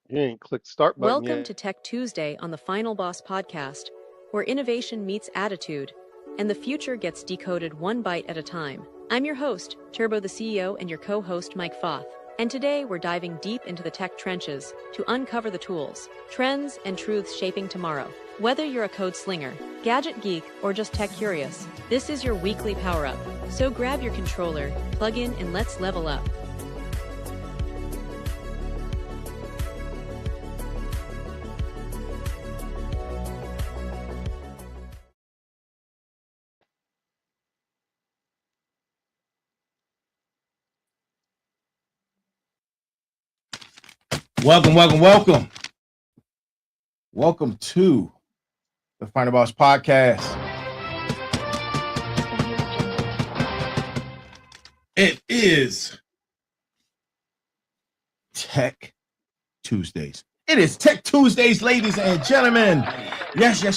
You ain't clicked start button Welcome yet. to Tech Tuesday on the Final Boss podcast, where innovation meets attitude and the future gets decoded one bite at a time. I'm your host, Turbo the CEO, and your co-host, Mike Foth. And today we're diving deep into the tech trenches to uncover the tools, trends, and truths shaping tomorrow. Whether you're a code slinger, gadget geek, or just tech curious, this is your weekly power-up. So grab your controller, plug in, and let's level up. Welcome to the Final Boss podcast. It is Tech Tuesdays. It is Tech Tuesdays, ladies and gentlemen. Yes. The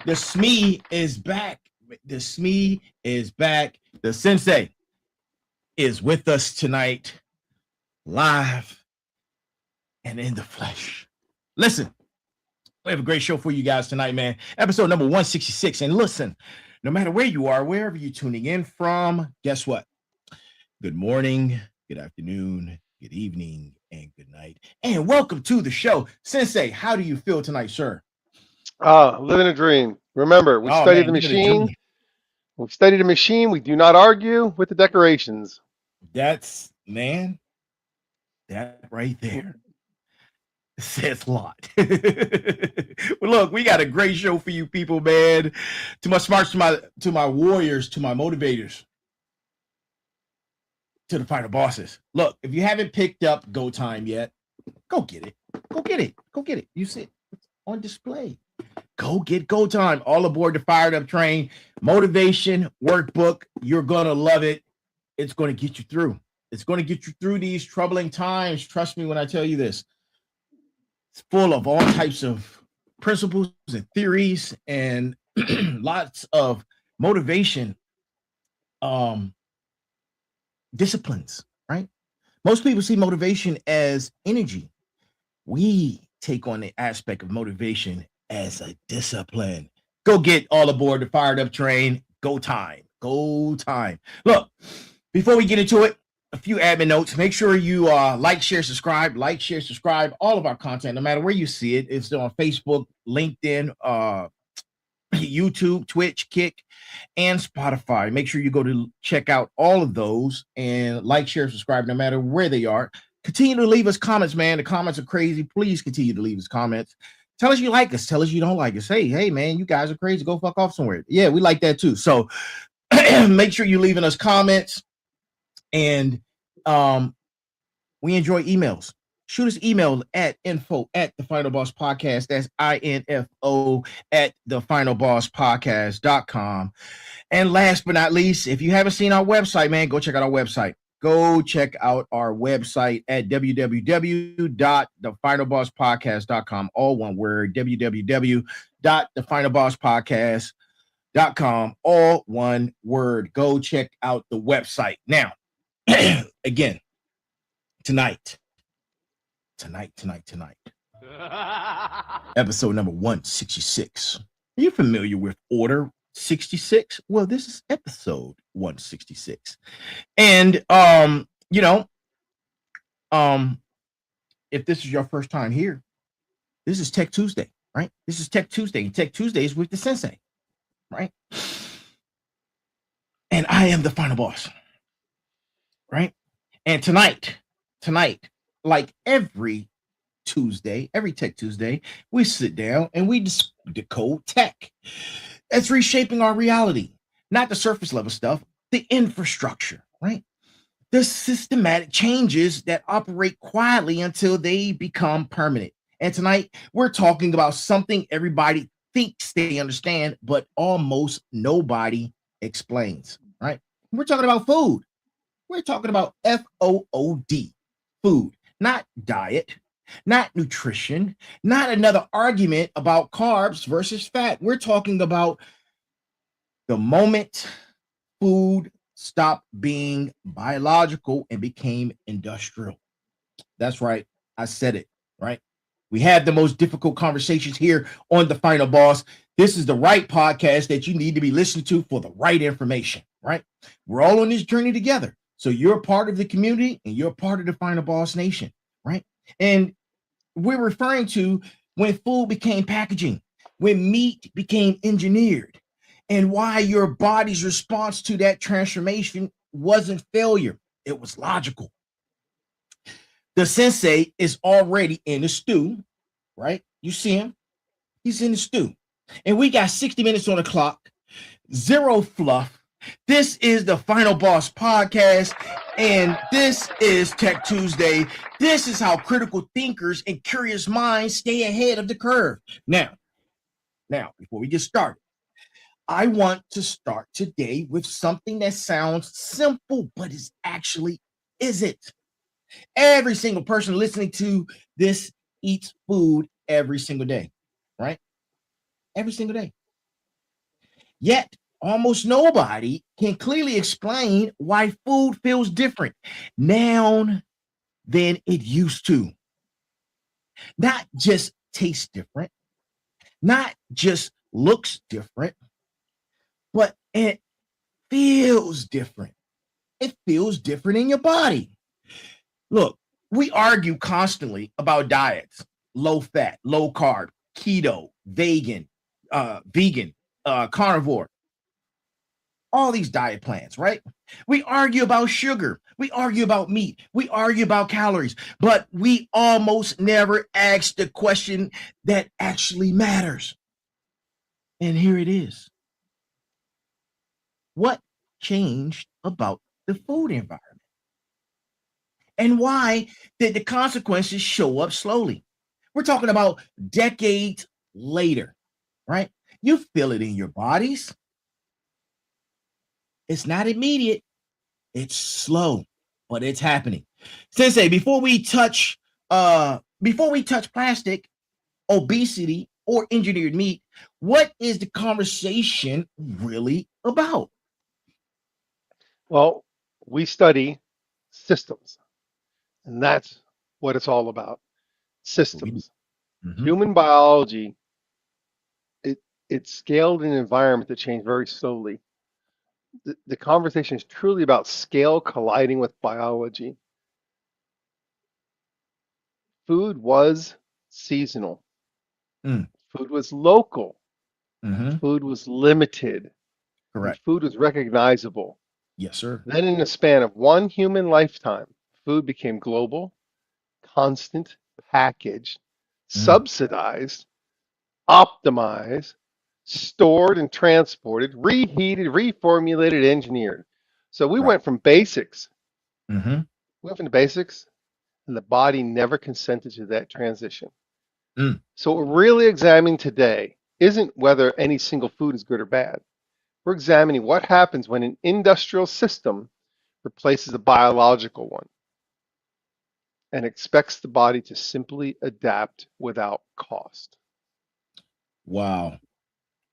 SME is back. The Sensei is with us tonight, live and in the flesh. Listen, we have a great show for you guys tonight, man. Episode number 166. And listen, no matter where you are, wherever you're tuning in from, guess what? Good morning, good afternoon, good evening, and good night. And welcome to the show. Sensei, how do you feel tonight, sir? Living a dream. Remember, we study the machine. We study the machine. We do not argue with the decorations. That's, man, that right there says a lot. Well, look, we got a great show for you people, man. To my smarts, to my warriors, to my motivators, to the final bosses. Look, if you haven't picked up Go Time yet, go get it. Go get it. You see it on display. Go get Go Time. All aboard the Fired Up train. Motivation workbook. You're going to love it. It's going to get you through. It's going to get you through these troubling times. Trust me when I tell you this. It's full of all types of principles and theories and lots of motivation disciplines, right? Most people see motivation as energy. We take on the aspect of motivation as a discipline. Go get all aboard the Fired Up train. Go time. Look, before we get into it, a few admin notes. Make sure you like, share, subscribe, all of our content, no matter where you see it. It's on Facebook, LinkedIn, YouTube, Twitch, Kick, and Spotify. Make sure you go to check out all of those and like, share, subscribe, no matter where they are. Continue to leave us comments, man. The comments are crazy. Please continue to leave us comments. Tell us you like us. Tell us you don't like us. Hey, man, you guys are crazy. Go fuck off somewhere. Yeah, we like that too. So make sure you're leaving us comments. And we enjoy emails. Shoot us email at info@thefinalbosspodcast. That's info@thefinalbosspodcast.com. And last but not least, if you haven't seen our website, man, go check out our website. Go check out our website at www.thefinalbosspodcast.com. All one word, www.thefinalbosspodcast.com. All one word. Go check out the website. Now, again, tonight. Episode number 166. Are you familiar with Order 66? Well, this is episode 166. And if this is your first time here, this is Tech Tuesday, right? This is Tech Tuesday. And Tech Tuesday is with the Sensei, right? And I am the final boss, right? And tonight, like every Tuesday, every Tech Tuesday, we sit down and we decode tech. That's reshaping our reality, not the surface level stuff, the infrastructure, right? The systematic changes that operate quietly until they become permanent. And tonight, we're talking about something everybody thinks they understand, but almost nobody explains, right? We're talking about food. We're talking about FOOD, food, not diet, not nutrition, not another argument about carbs versus fat. We're talking about the moment food stopped being biological and became industrial. That's right. I said it. right? We have the most difficult conversations here on The Final Boss. This is the right podcast that you need to be listening to for the right information, right? We're all on this journey together. So you're a part of the community and you're a part of the Final Boss Nation, right? And we're referring to when food became packaging, when meat became engineered, and why your body's response to that transformation wasn't failure. It was logical. The sensei is already in the stew, right? You see him, he's in the stew. And we got 60 minutes on the clock, zero fluff. This is the Final Boss podcast, and this is Tech Tuesday. This is how critical thinkers and curious minds stay ahead of the curve. Now, before we get started, I want to start today with something that sounds simple, but is actually isn't. Every single person listening to this eats food every single day, right? Every single day. Yet, almost nobody can clearly explain why food feels different now than it used to. Not just tastes different, not just looks different, but it feels different. It feels different in your body. Look, we argue constantly about diets, low fat, low carb, keto, vegan, carnivore, all these diet plans, right? We argue about sugar. We argue about meat. We argue about calories, but we almost never ask the question that actually matters. And here it is. What changed about the food environment? And why did the consequences show up slowly? We're talking about decades later, right? You feel it in your bodies. It's not immediate, it's slow, but it's happening. Sensei, before we touch plastic, obesity, or engineered meat, what is the conversation really about? Well, we study systems, and that's what it's all about. Systems. Mm-hmm. Human biology, it scaled in an environment that changed very slowly. The conversation is truly about scale colliding with biology. Food was seasonal. Mm. Food was local. Mm-hmm. Food was limited. And Correct. food was recognizable. Yes, sir. Then, in the span of one human lifetime, food became global, constant, packaged, Mm. subsidized, optimized, stored and transported, reheated, reformulated, engineered. So we Right. went from basics. Mm-hmm. We went from the basics, and the body never consented to that transition. Mm. So what we're really examining today isn't whether any single food is good or bad. We're examining what happens when an industrial system replaces a biological one and expects the body to simply adapt without cost. Wow.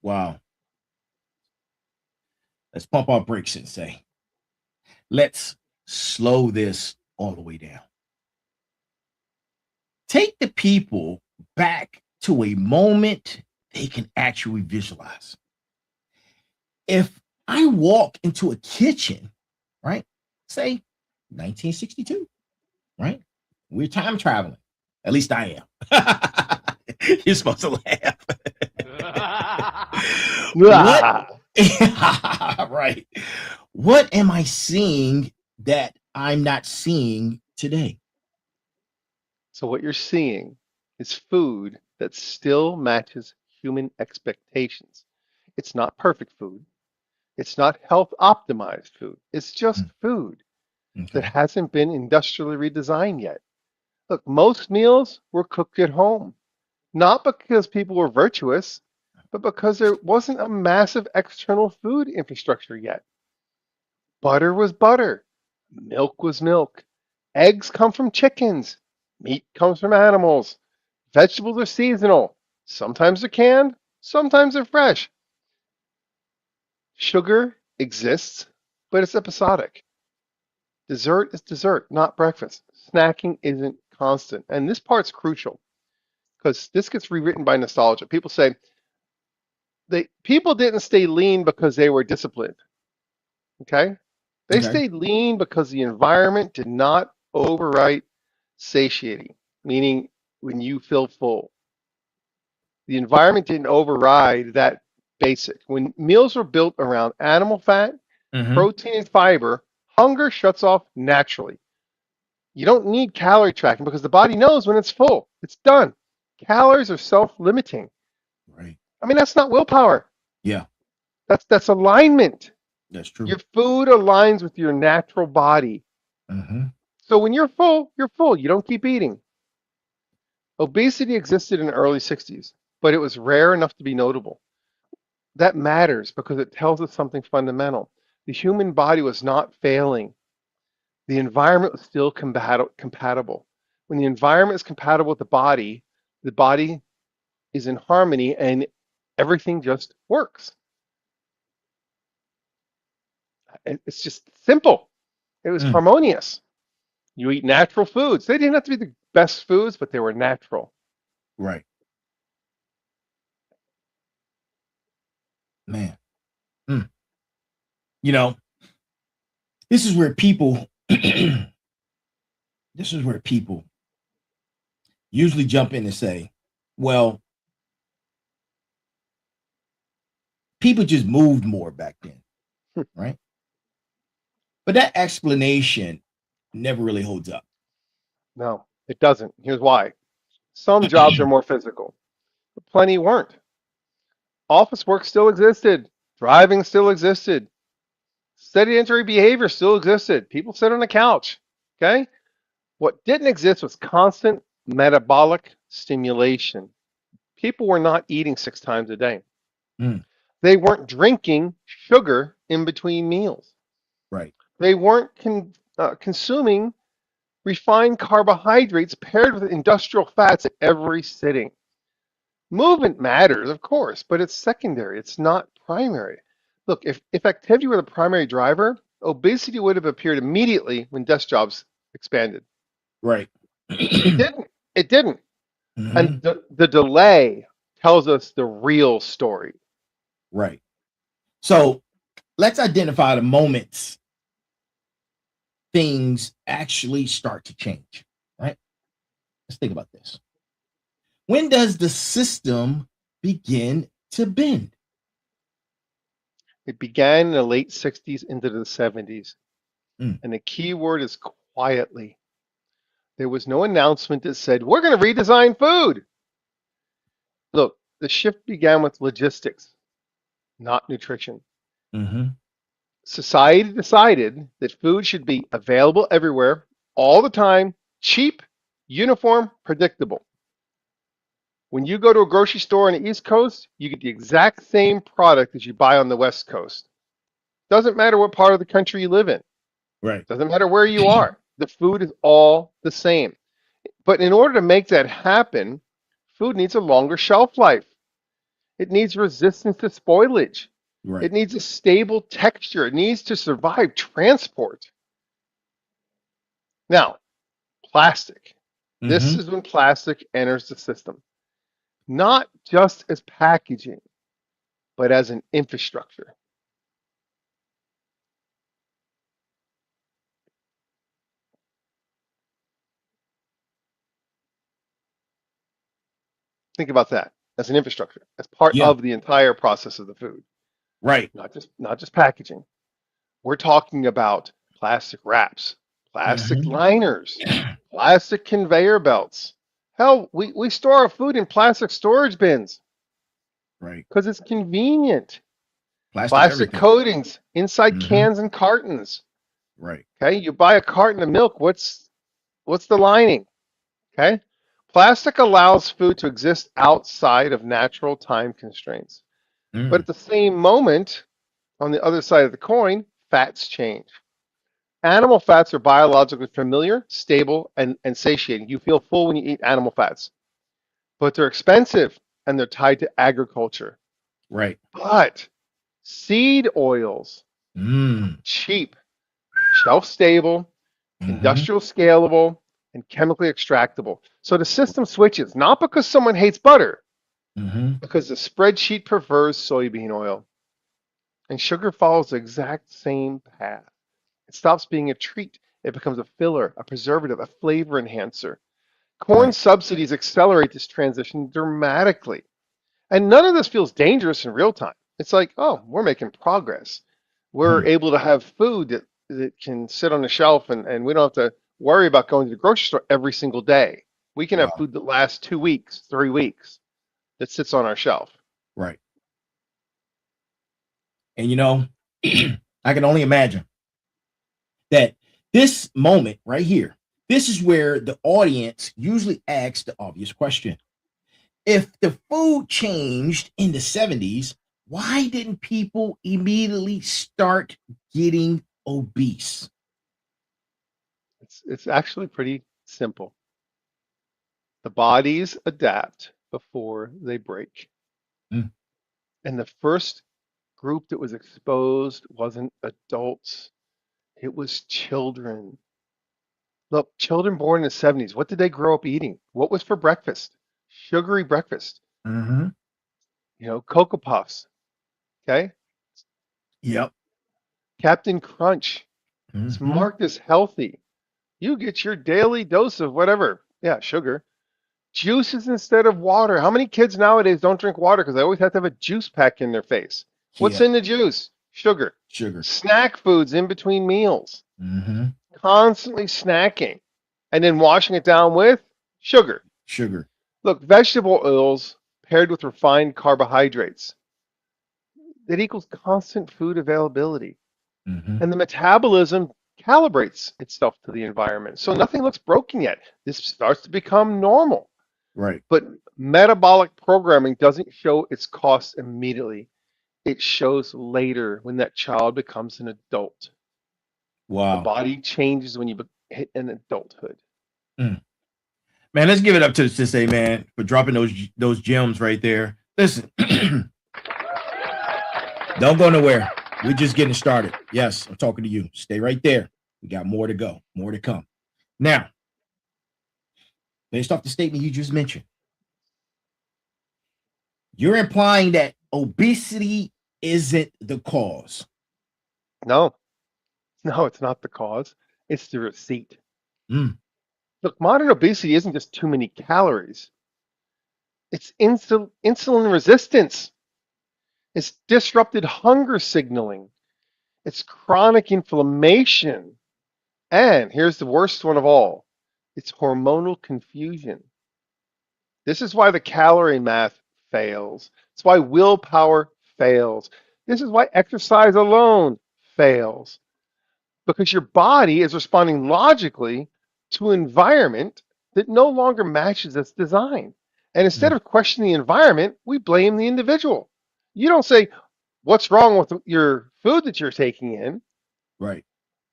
Wow. Let's pump our brakes and say, let's slow this all the way down. Take the people back to a moment they can actually visualize. If I walk into a kitchen, right, say 1962, right, we're time traveling. At least I am. You're supposed to laugh. What? Right. What am I seeing that I'm not seeing today? So what you're seeing is food that still matches human expectations. It's not perfect food. It's not health optimized food. It's just food that Okay. hasn't been industrially redesigned yet. Look, most meals were cooked at home, not because people were virtuous, but because there wasn't a massive external food infrastructure yet. Butter was butter. Milk was milk. Eggs come from chickens. Meat comes from animals. Vegetables are seasonal. Sometimes they're canned, sometimes they're fresh. Sugar exists, but it's episodic. Dessert is dessert, not breakfast. Snacking isn't constant. And this part's crucial because this gets rewritten by nostalgia. People say people didn't stay lean because they were disciplined. Okay? They Okay. stayed lean because the environment did not overwrite satiety, meaning when you feel full. The environment didn't override that basic. When meals were built around animal fat, Mm-hmm. protein, and fiber, hunger shuts off naturally. You don't need calorie tracking because the body knows when it's full. It's done. Calories are self-limiting. Right. I mean, that's not willpower. Yeah, That's alignment. that's true. Your food aligns with your natural body. Mm-hmm. So when you're full, you're full. You don't keep eating. Obesity existed in the early 60s, but it was rare enough to be notable. That matters because it tells us something fundamental. The human body was not failing. The environment was still compatible. When the environment is compatible with the body is in harmony and everything just works. It's just simple. It was Mm. harmonious. You eat natural foods. They didn't have to be the best foods, but they were natural. Right. Man. Mm. You know, this is where people this is where people usually jump in and say, well, people just moved more back then, right? But that explanation never really holds up. No, it doesn't. Here's why. Some jobs are more physical, but plenty weren't. Office work still existed. Driving still existed. Sedentary behavior still existed. People sit on the couch. Okay? What didn't exist was constant metabolic stimulation. People were not eating 6 times a day. Mm. They weren't drinking sugar in between meals. Right. They weren't consuming refined carbohydrates paired with industrial fats at every sitting. Movement matters, of course, but it's secondary. It's not primary. Look, if activity were the primary driver, obesity would have appeared immediately when desk jobs expanded. Right. It didn't. It didn't. And Mm-hmm. the delay tells us the real story. Right. So let's identify the moments things actually start to change. Right. Let's think about this. When does the system begin to bend? It began in the late 60s into the 70s. Mm. And the key word is quietly. There was no announcement that said, we're going to redesign food. Look, the shift began with logistics, not nutrition. Mm-hmm. Society decided that food should be available everywhere, all the time, cheap, uniform, predictable. When you go to a grocery store on the East Coast, you get the exact same product as you buy on the West Coast. Doesn't matter what part of the country you live in. Right. Doesn't matter where you are. The food is all the same. But in order to make that happen, food needs a longer shelf life. It needs resistance to spoilage. It Right. needs a stable texture. It needs to survive transport. Now, plastic. This Mm-hmm. is when plastic enters the system, not just as packaging, but as an infrastructure. Think about that as an infrastructure, as part Yeah. of the entire process of the food, Right. not just packaging. We're talking about plastic wraps, plastic Mm-hmm. liners, plastic conveyor belts. Hell, we store our food in plastic storage bins Right. because it's convenient. Plastic Plastic everything. coatings inside Mm-hmm. cans and cartons. Right. Okay, you buy a carton of milk. What's the lining? Okay, plastic allows food to exist outside of natural time constraints. But Mm. at the same moment, on the other side of the coin, fats change. Animal fats are biologically familiar, stable, and satiating. You feel full when you eat animal fats, but they're expensive and they're tied to agriculture. Right. But seed oils, Mm. cheap, shelf stable, Mm-hmm. industrial scalable, and chemically extractable. So the system switches, not because someone hates butter, Mm-hmm. because the spreadsheet prefers soybean oil. And sugar follows the exact same path. It stops being a treat. It becomes a filler, a preservative, a flavor enhancer. Corn Right. subsidies accelerate this transition dramatically. And none of this feels dangerous in real time. It's like, oh, we're making progress. We're Hmm. able to have food that can sit on the shelf and we don't have to worry about going to the grocery store every single day. We can have Wow. food that lasts 2 weeks, 3 weeks that sits on our shelf. Right. And I can only imagine that this moment right here, this is where the audience usually asks the obvious question. If the food changed in the 70s, why didn't people immediately start getting obese? It's actually pretty simple. The bodies adapt before they break. Mm. And the first group that was exposed wasn't adults, it was children. Look, children born in the 70s, what did they grow up eating? What was for breakfast? Sugary breakfast, Mm-hmm. Cocoa Puffs, okay? Yep. Captain Crunch. It's Mm-hmm. marked as healthy. You get your daily dose of whatever. Yeah, sugar. Juices instead of water. How many kids nowadays don't drink water because they always have to have a juice pack in their face? What's Yeah. in the juice? Sugar. Sugar. Snack foods in between meals. Mm-hmm. Constantly snacking. And then washing it down with sugar. Sugar. Look, vegetable oils paired with refined carbohydrates. That equals constant food availability. Mm-hmm. And the metabolism calibrates itself to the environment. So nothing looks broken yet. This starts to become normal. Right. But metabolic programming doesn't show its costs immediately. It shows later when that child becomes an adult. The Wow. body changes when you hit an adulthood. Mm. Man, let's give it up to the Sensei, man, for dropping those gems right there. Listen, don't go nowhere. We're just getting started. Yes, I'm talking to you. Stay right there. We got more to go, more to come. Now, based off the statement you just mentioned, you're implying that obesity isn't the cause. No, no, it's not the cause. It's the receipt. Mm. Look, modern obesity isn't just too many calories. It's insulin resistance. It's disrupted hunger signaling. It's chronic inflammation. And here's the worst one of all, it's hormonal confusion. This is why the calorie math fails. It's why willpower fails. This is why exercise alone fails. Because your body is responding logically to an environment that no longer matches its design. And instead Mm. of questioning the environment, we blame the individual. You don't say, what's wrong with your food that you're taking in? Right.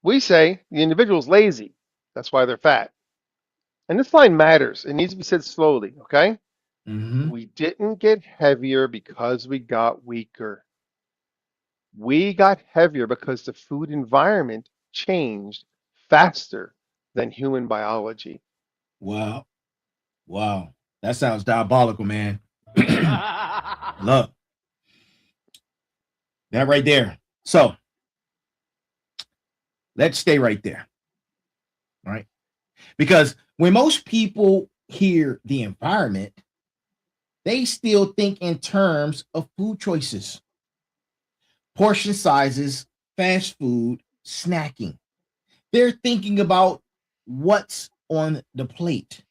We say the individual's lazy. That's why they're fat. And this line matters. It needs to be said slowly, okay? Mm-hmm. We didn't get heavier because we got weaker. We got heavier because the food environment changed faster than human biology. Wow. Wow. That sounds diabolical, man. Look, that right there. So let's stay right there. All right. Because when most people hear the environment, they still think in terms of food choices, portion sizes, fast food, snacking. They're thinking about what's on the plate.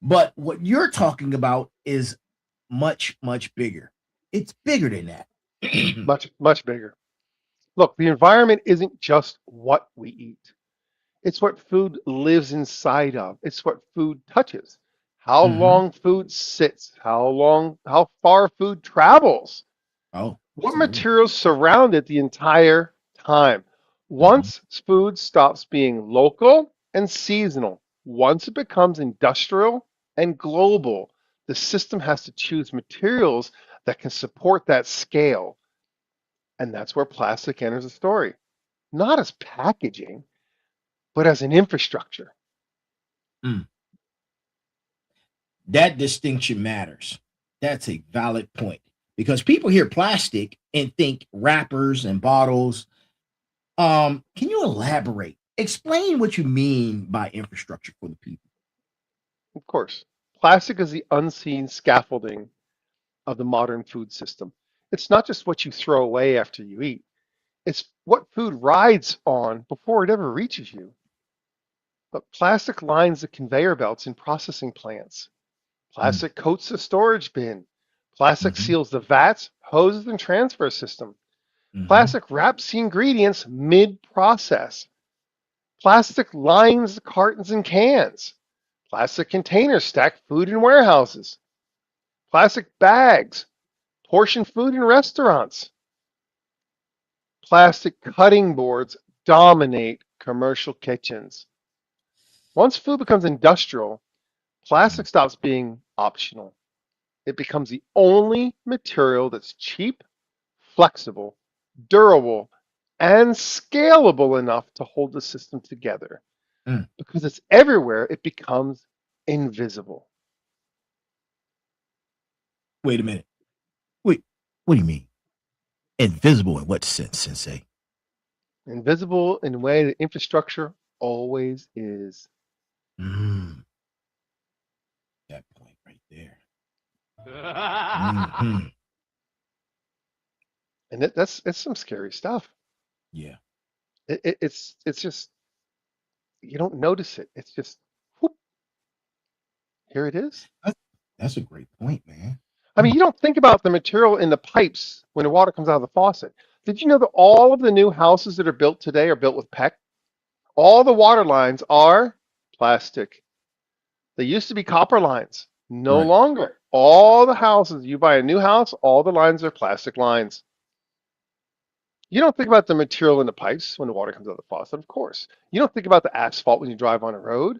But what you're talking about is much, much bigger. It's bigger than that. Much, much bigger. Look, the environment isn't just what we eat. It's what food lives inside of. It's what food touches. How Mm-hmm. long food sits, how far food travels, Oh, what absolutely. materials surround it the entire time. Mm-hmm. Once food stops being local and seasonal, once it becomes industrial and global, the system has to choose materials that can support that scale. And that's where plastic enters the story, not as packaging, but as an infrastructure. Mm. That distinction matters. That's a valid point because people hear plastic and think wrappers and bottles. Can you elaborate? Explain what you mean by infrastructure for the people. Of course, plastic is the unseen scaffolding of the modern food system. It's not just what you throw away after you eat, it's what food rides on before it ever reaches you. But plastic lines the conveyor belts in processing plants. Mm. Plastic coats the storage bin. Plastic Hmm. seals the vats, hoses, and transfer system. Hmm. Plastic wraps the ingredients mid process. Plastic lines the cartons and cans. Plastic containers stack food in warehouses. Plastic bags portion food in restaurants. Plastic cutting boards dominate commercial kitchens. Once food becomes industrial, plastic stops being optional. It becomes the only material that's cheap, flexible, durable, and scalable enough to hold the system together. Mm. Because it's everywhere, it becomes invisible. Wait a minute. Wait, what do you mean? Invisible in what sense, Sensei? Invisible in a way that infrastructure always is. Mm, that point right there. Hmm. And it's some scary stuff. Yeah, It's just you don't notice it. It's just whoop, here it is. that's, that's a great point, man. I mean, Mm. you don't think about the material in the pipes when the water comes out of the faucet. Did you know that all of the new houses that are built today are built with PEX? All the water lines are plastic. They used to be copper lines. No Right. longer. All the houses, you buy a new house, all the lines are plastic lines. You don't think about the material in the pipes when the water comes out of the faucet, of course. You don't think about the asphalt when you drive on a road.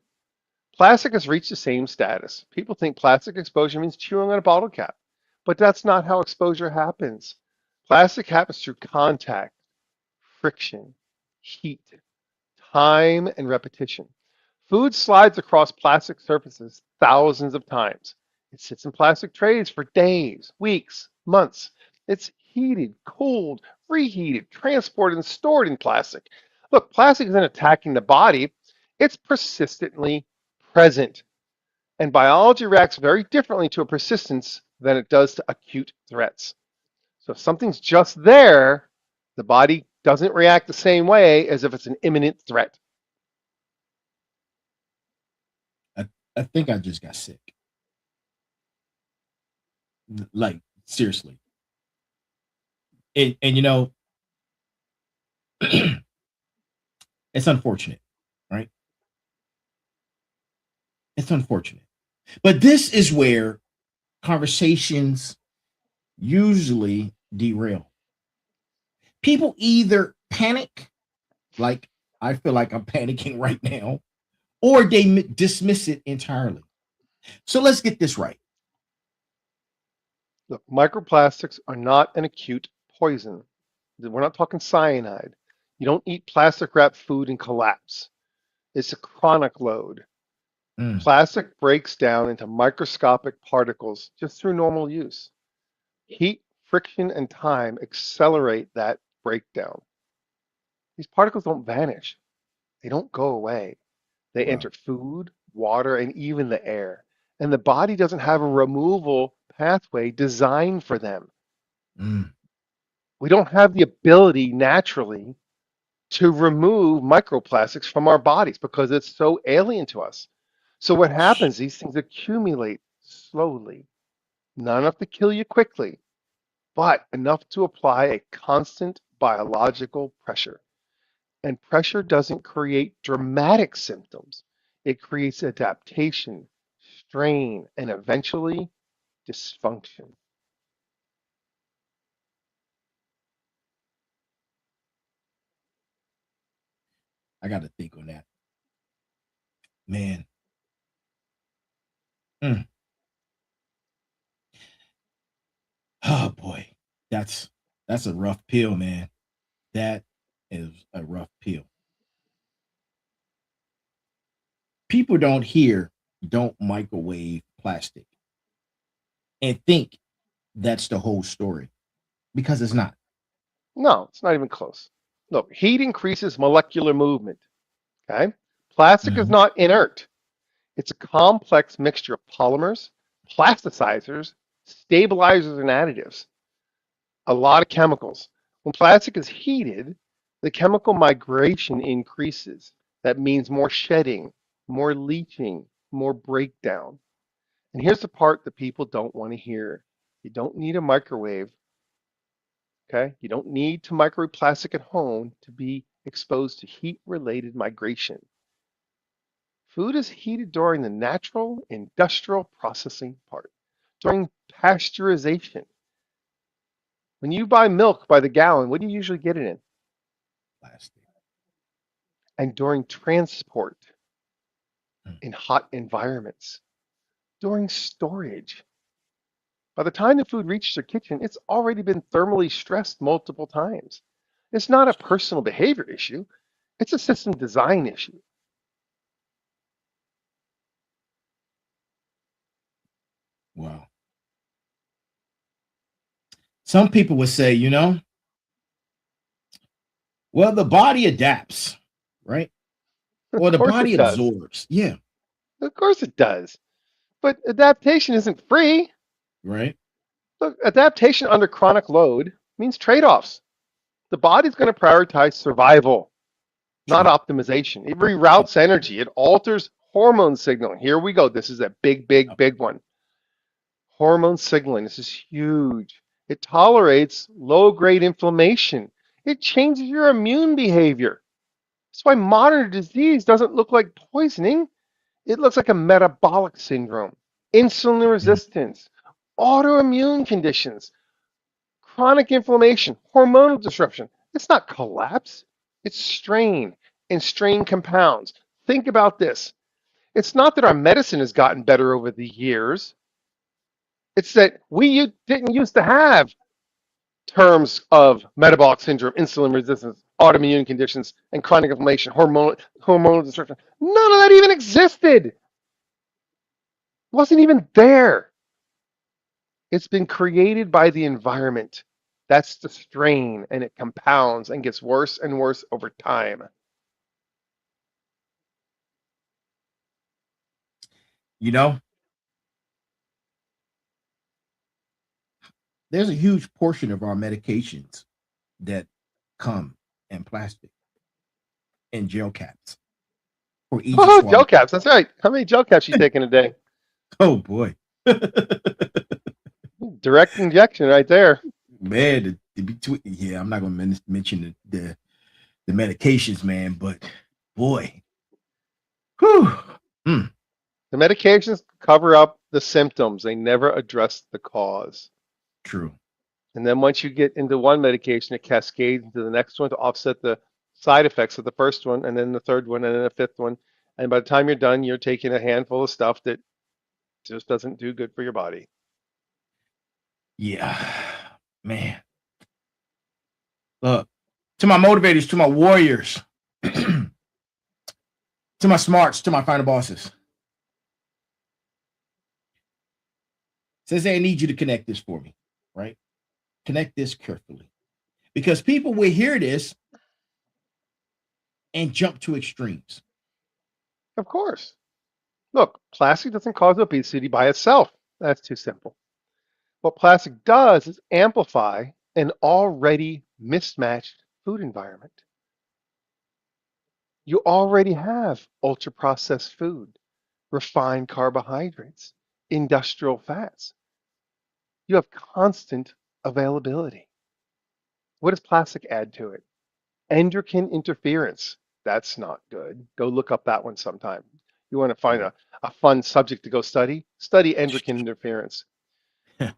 Plastic has reached the same status. People think plastic exposure means chewing on a bottle cap, but that's not how exposure happens. Plastic happens through contact, friction, heat, time, and repetition. Food slides across plastic surfaces thousands of times. It sits in plastic trays for days, weeks, months. It's heated, cooled, reheated, transported, and stored in plastic. Look, plastic isn't attacking the body, it's persistently present. And biology reacts very differently to a persistence than it does to acute threats. So if something's just there, the body doesn't react the same way as if it's an imminent threat. I, I think I just got sick. Like, seriously. And it's unfortunate, right? It's unfortunate. But this is where conversations usually derail. People either panic, like I feel like I'm panicking right now, or they dismiss it entirely. So let's get this right. Look, microplastics are not an acute poison. We're not talking cyanide. You don't eat plastic wrapped food and collapse. It's a chronic load. Mm. Plastic breaks down into microscopic particles just through normal use. Heat, friction, and time accelerate that breakdown. These particles don't vanish, they don't go away. They Wow. enter food, water, and even the air. And the body doesn't have a removal pathway designed for them. Mm. We don't have the ability naturally to remove microplastics from our bodies because it's so alien to us. So what happens? These things accumulate slowly, not enough to kill you quickly, but enough to apply a constant biological pressure. And pressure doesn't create dramatic symptoms. It creates adaptation, strain, and eventually dysfunction. I got to think on that, man. Mm. Oh boy, that's that's a rough pill, man. That is a rough pill. People don't hear don't microwave plastic and think that's the whole story because it's not. No, it's not even close. Look, heat increases molecular movement. Okay? Plastic is Mhm. not inert. It's a complex mixture of polymers, plasticizers, stabilizers, and additives. A lot of chemicals. When plastic is heated, the chemical migration increases. That means more shedding, more leaching, more breakdown. And here's the part that people don't want to hear. You don't need a microwave, okay? You don't need to microwave plastic at home to be exposed to heat-related migration. Food is heated during the natural industrial processing part, during pasteurization. When you buy milk by the gallon, what do you usually get it in? Plastic. And during transport Mm. in hot environments, during storage. By the time the food reaches your kitchen, it's already been thermally stressed multiple times. It's not a personal behavior issue, it's a system design issue. Wow. Some people would say, well, the body adapts, right? Of Or the course body it does. absorbs. Yeah. Of course it does. But adaptation isn't free. Right. Look, adaptation under chronic load means trade offs. The body's going to prioritize survival, not True. optimization. It reroutes energy, it alters hormone signaling. Here we go. This is a big, big, Yep. big one. Hormone signaling. This is huge. It tolerates low grade inflammation. It changes your immune behavior. That's why modern disease doesn't look like poisoning. It looks like a metabolic syndrome, insulin Mm. resistance, autoimmune conditions, chronic inflammation, hormonal disruption. It's not collapse, it's strain, and strain compounds. Think about this. It's not that our medicine has gotten better over the years. It's that we didn't used to have terms of metabolic syndrome, insulin resistance, autoimmune conditions, and chronic inflammation, hormonal disruption. None of that even existed. It wasn't even there. It's been created by the environment. That's the strain, and it compounds and gets worse and worse over time. You know, there's a huge portion of our medications that come in plastic and gel caps for easy Oh, gel swallow. caps. That's right. How many gel caps you take in a day? Oh boy. Direct injection right there. Man, the between, yeah, I'm not gonna mention the medications, man, but boy, whew, mm, The medications cover up the symptoms. They never address the cause. true. And then once you get into one medication, it cascades into the next one to offset the side effects of the first one, and then the third one, and then the fifth one. And by the time you're done, you're taking a handful of stuff that just doesn't do good for your body. Yeah, man. Look, to my motivators, to my warriors, to my smarts, to my final bosses. Sensei, I need you to connect this for me, right? Connect this carefully. Because people will hear this and jump to extremes. Of course. Look, plastic doesn't cause obesity by itself. That's too simple. What plastic does is amplify an already mismatched food environment. You already have ultra processed food, refined carbohydrates, industrial fats. You have constant availability. What does plastic add to it? Endocrine interference. That's not good. Go look up that one sometime. You want to find Right. a fun subject to go study? Study endocrine interference.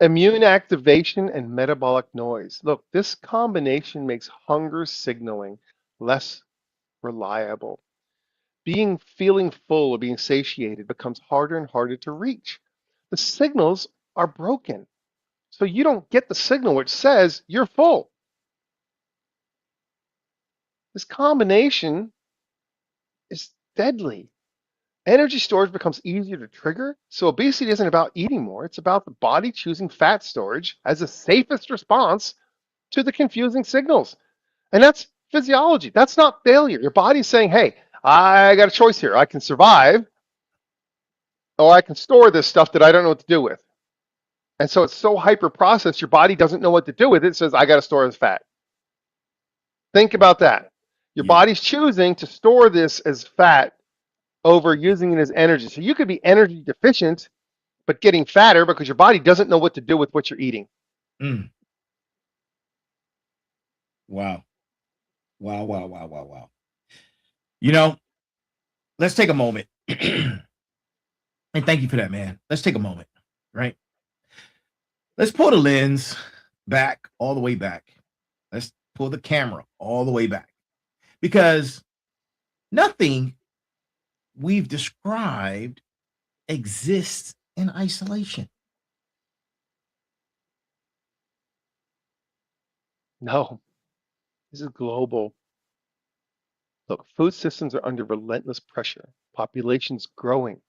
Immune activation and metabolic noise. Look, this combination makes hunger signaling less reliable. Feeling full or being satiated becomes harder and harder to reach. The signals are broken. So you don't get the signal which says you're full. This combination is deadly. Energy storage becomes easier to trigger, so obesity isn't about eating more, it's about the body choosing fat storage as the safest response to the confusing signals. And that's physiology. That's not failure. Your body's saying, hey, I got a choice here. I can survive or I can store this stuff that I don't know what to do with. And so it's so hyper processed, your body doesn't know what to do with it. It says, I got to store this fat. Think about that. Your Yeah. body's choosing to store this as fat over using it as energy. So you could be energy deficient, but getting fatter because your body doesn't know what to do with what you're eating. Mm. Wow. Wow. Wow. Wow. Wow. Wow. You know, let's take a moment. And thank you for that, man. Let's take a moment, right? Let's pull the lens back, all the way back. Let's pull the camera all the way back because nothing we've described exists in isolation. No, this is global. Look, food systems are under relentless pressure. Population's growing.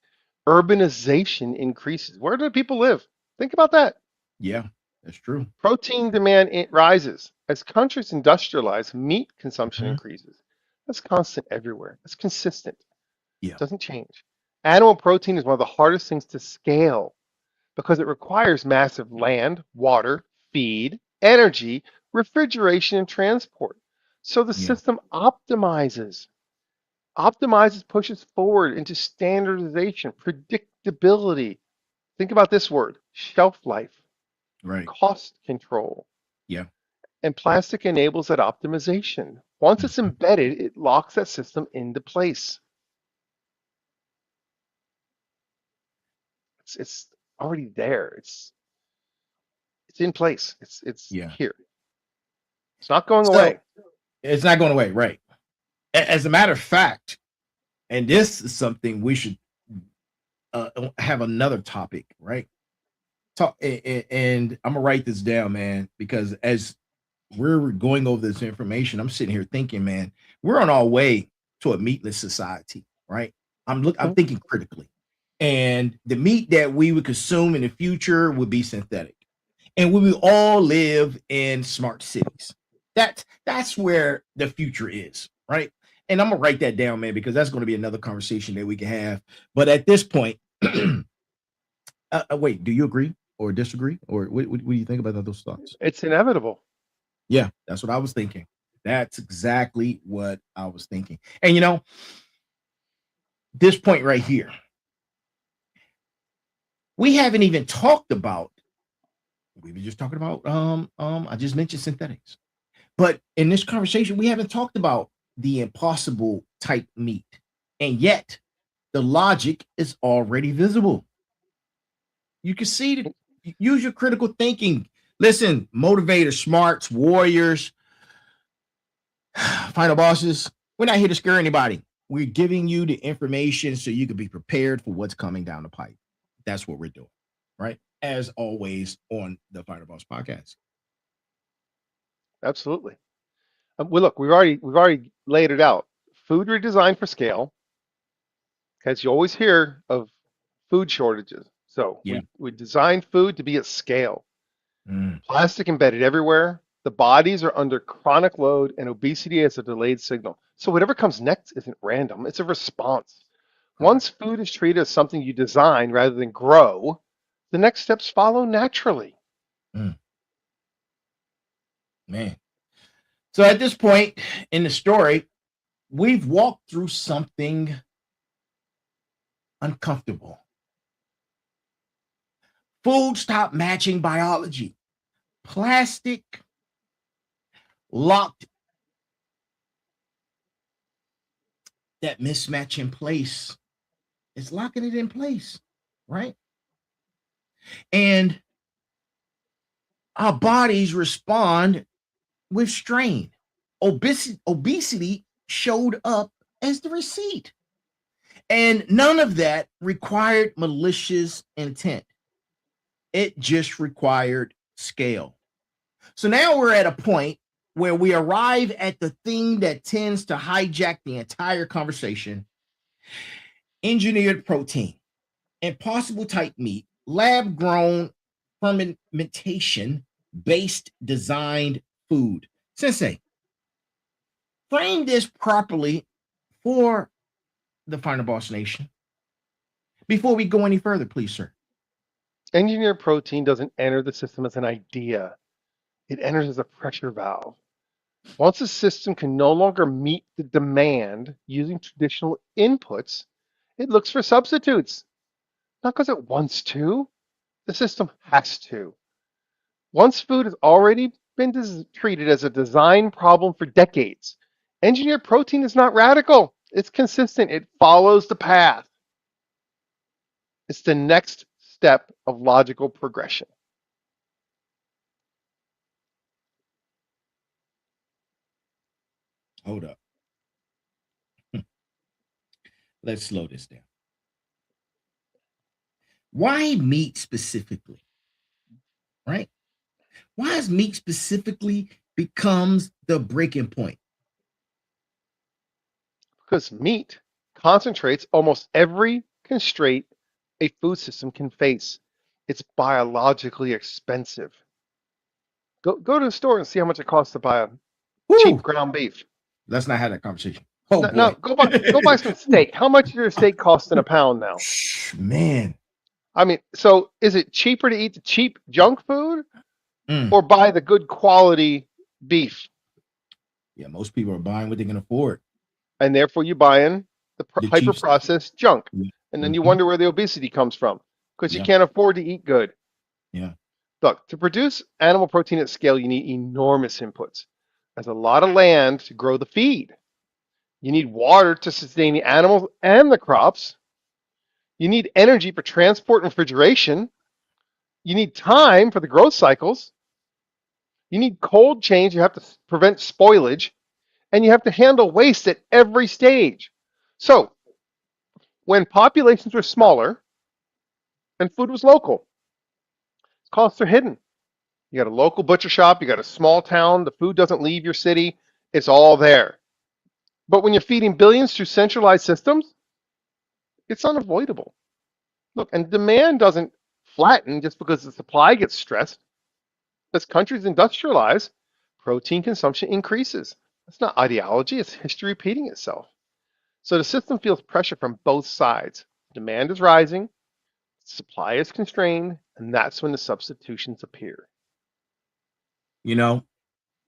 Urbanization increases. Where do people live? Think about that. Yeah, that's true. Protein demand rises. As countries industrialize, meat consumption Mhm. increases. That's constant everywhere. That's consistent. Yeah. Doesn't change. Animal protein is one of the hardest things to scale because it requires massive land, water, feed, energy, refrigeration, and transport. So the Yeah. system pushes forward into standardization, predictability. Think about this word, shelf life, Right. cost control, Yeah. and plastic enables that optimization. Once it's Mhm. embedded, it locks that system into place. It's already there. It's in place. It's Yeah. here. It's not going So away. it's not going away, right? As a matter of fact, and this is something we should have another topic, right? Talk, and I'm gonna write this down, man, because as we're going over this information, I'm sitting here thinking, man, we're on our way to a meatless society, right? I'm Mhm. thinking critically, and the meat that we would consume in the future would be synthetic, and we will all live in smart cities. That's where the future is, right? And I'm gonna write that down, man, because that's going to be another conversation that we can have. But at this point, wait, do you agree or disagree, or what do you think about those thoughts? It's inevitable. Yeah, that's what I was thinking. That's exactly what I was thinking. And this point right here, we haven't even talked about. We were just talking about. I just mentioned synthetics, but in this conversation, we haven't talked about the impossible type meat, and yet the logic is already visible. You can see it. Use your critical thinking. Listen, motivators, smarts, warriors, final bosses. We're not here to scare anybody. We're giving you the information so you can be prepared for what's coming down the pipe. That's what we're doing, right? As always on the Final Boss podcast. Absolutely. Well, look, we've already laid it out. Food redesigned for scale, because you always hear of food shortages. So Yeah. we designed food to be at scale. Mm, Plastic embedded everywhere. The bodies are under chronic load, and obesity is a delayed signal. So whatever comes next isn't random; it's a response. correct. Once food is treated as something you design rather than grow, the next steps follow naturally. Mm, man. So at this point in the story, we've walked through something uncomfortable. Food stopped matching biology. Plastic locked that mismatch in place. It's locking it in place, right? And our bodies respond with strain. Obesity showed up as the receipt. And none of that required malicious intent. It just required scale. So now we're at a point where we arrive at the thing that tends to hijack the entire conversation. engineered protein, impossible type meat, lab grown fermentation based designed food. Sensei, frame this properly for the Final Boss Nation before we go any further, please, sir. Engineered protein doesn't enter the system as an idea. It enters as a pressure valve. Once a system can no longer meet the demand using traditional inputs, it looks for substitutes. Not because it wants to, the system has to. Once food has already been treated as a design problem for decades, engineered protein is not radical. It's consistent. It follows the path. It's the next step of logical progression. Hold up. Let's slow this down. Why meat specifically? Right? Why is meat specifically becomes the breaking point? Because meat concentrates almost every constraint a food system can face. It's biologically expensive. Go to the store and see how much it costs to buy a cheap Woo! ground beef. Let's not have that conversation. Oh No, boy. go buy some steak. How much does your steak cost in a pound now? Man. I mean, so is it cheaper to eat the cheap junk food Mm. or buy the good quality beef? Yeah, most people are buying what they can afford. And therefore you buy in the The hyper cheap stuff. processed junk. Yeah. And then you Mhm. wonder where the obesity comes from because you Yeah. can't afford to eat good. Yeah. Look, to produce animal protein at scale, you need enormous inputs. There's a lot of land to grow the feed. You need water to sustain the animals and the crops. You need energy for transport and refrigeration. You need time for the growth cycles. You need cold chain. You have to prevent spoilage. And you have to handle waste at every stage. So, when populations were smaller and food was local, costs are hidden. You got a local butcher shop, you got a small town, the food doesn't leave your city, it's all there. But when you're feeding billions through centralized systems, it's unavoidable. Look, and demand doesn't flatten just because the supply gets stressed. As countries industrialize, protein consumption increases. That's not ideology, it's history repeating itself. So the system feels pressure from both sides. Demand is rising, supply is constrained, and that's when the substitutions appear. You know,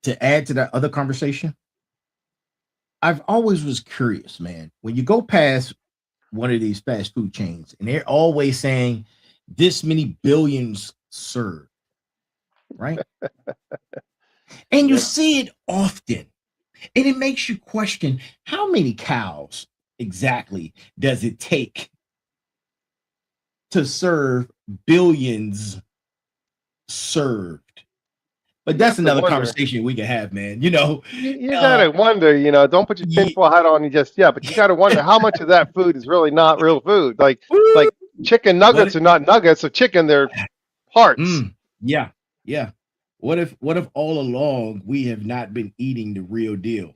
to add to that other conversation, I've always was curious, man. When you go past one of these fast food chains and they're always saying this many billions served, right? And you Yep. see it often. And it makes you question how many cows exactly does it take to serve billions served? But You that's have to another wonder. conversation we can have, man. You know, You uh, gotta wonder, don't put your ye- tinfoil hat on just yet, but you gotta wonder how much of that food is really not real food. woo, Like chicken what nuggets if, are not nuggets of chicken, they're parts. yeah, yeah. What if all along we have not been eating the real deal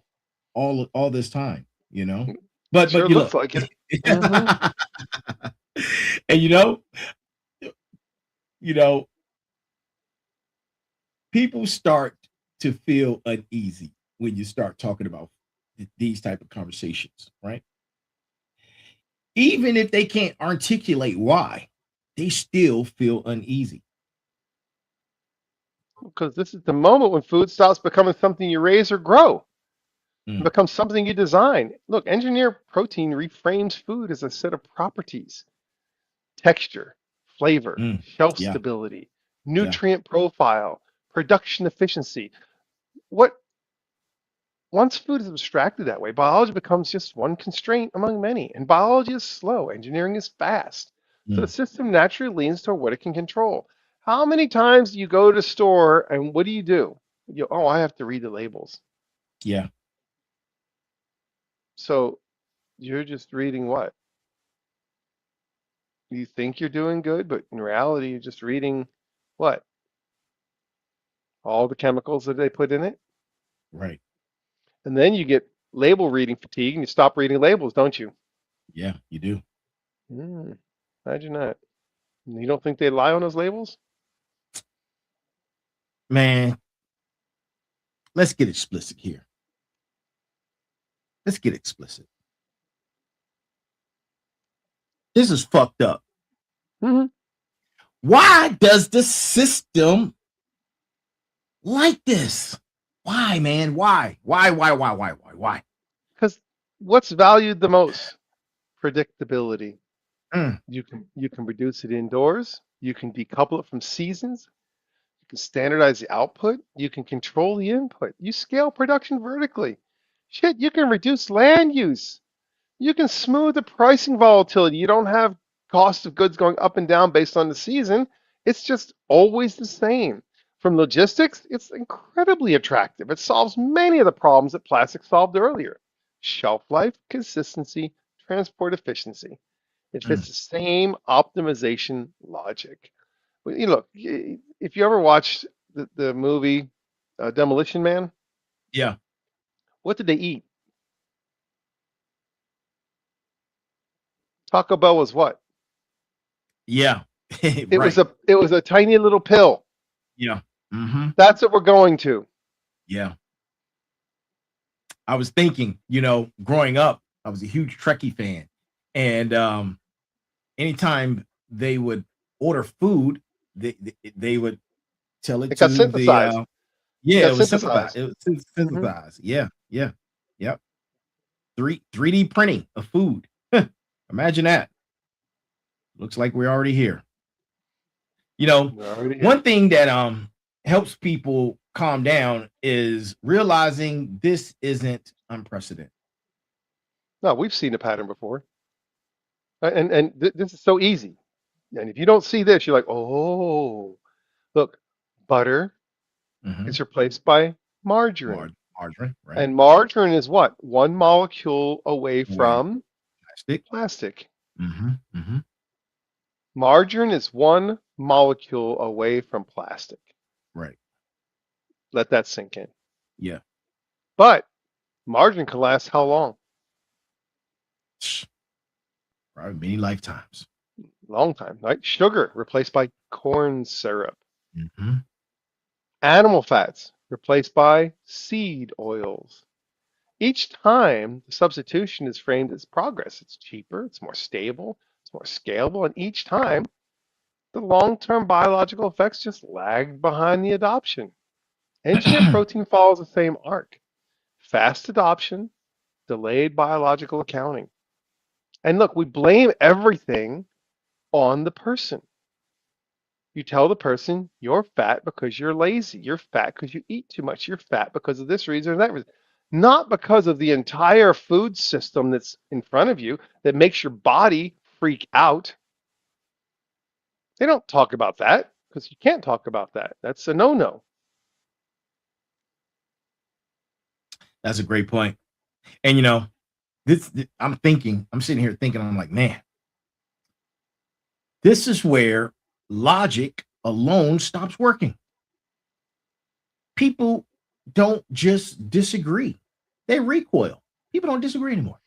all this time, you know? But Sure you looks look. like it. Hmm. And you know, people start to feel uneasy when you start talking about these type of conversations, right? Even if they can't articulate why, they still feel uneasy. Because this is the moment when food stops becoming something you raise or grow. It Mm, becomes something you design. Look, engineered protein reframes food as a set of properties: texture, flavor, mm, shelf yeah, stability, yeah, nutrient profile, production efficiency. What Once food is abstracted that way, biology becomes just one constraint among many. And biology is slow, engineering is fast. So the mm, system naturally leans toward what it can control. How many times do you go to the store and what do? Oh, I have to read the labels. yeah. So you're just reading what? You think you're doing good, but in reality, you're just reading what? All the chemicals that they put in it. Right. And then you get label reading fatigue and you stop reading labels, don't you? Yeah, you do. Mm, imagine that. You don't think they lie on those labels? Man, let's get explicit here. Let's get explicit. This is fucked up. Hmm. Why does the system like this? Why, man? Why? Why? Because what's valued the most? Predictability. Mm, You can reduce it indoors. You can decouple it from seasons. You can standardize the output. You can control the input. You scale production vertically. Shit, you can reduce land use. You can smooth the pricing volatility. You don't have cost of goods going up and down based on the season. It's just always the same. From logistics, it's incredibly attractive. It solves many of the problems that plastic solved earlier. Shelf life, consistency, transport efficiency. It fits mm. the same optimization logic. Look, if you ever watched the movie Demolition Man, Yeah, what did they eat? Taco Bell was what? yeah, It was right. a tiny little pill. Yeah, mm-hmm. That's what we're going to. Yeah. I was thinking, growing up, I was a huge Trekkie fan, and anytime they would order food, they would tell it It got to the synthesized. It yeah, got it was synthesized. synthesized. It was Hmm. synthesized. Yeah, yeah, yep. 3D printing of food. Imagine that. Looks like we're already here. You know, We're already one here. thing that helps people calm down is realizing this isn't unprecedented. No, we've seen a pattern before, and this is so easy. And if you don't see this, you're like, oh, look, butter Mm-hmm. is replaced by margarine, Margarine, right? and margarine is what? One molecule away Away. from Plastic. plastic. Mm-hmm. Mm-hmm. Margarine is one molecule away from plastic. Right. Let that sink in. Yeah. But margarine can last how long? Probably many lifetimes. Long time, right? Sugar replaced by corn syrup. Mm-hmm. Animal fats replaced by seed oils. Each time, the substitution is framed as progress. It's cheaper, it's more stable, it's more scalable, and each time, the long-term biological effects just lagged behind the adoption. Engineered protein follows the same arc. Fast adoption, delayed biological accounting. And look, we blame everything on the person. You tell the person you're fat because you're lazy. You're fat because you eat too much. You're fat because of this reason or that reason. Not because of the entire food system that's in front of you that makes your body freak out. They don't talk about that because you can't talk about that. That's a no-no. That's a great point. And I'm sitting here thinking, I'm like, man, this is where logic alone stops working. People don't just disagree, they recoil. People don't disagree anymore.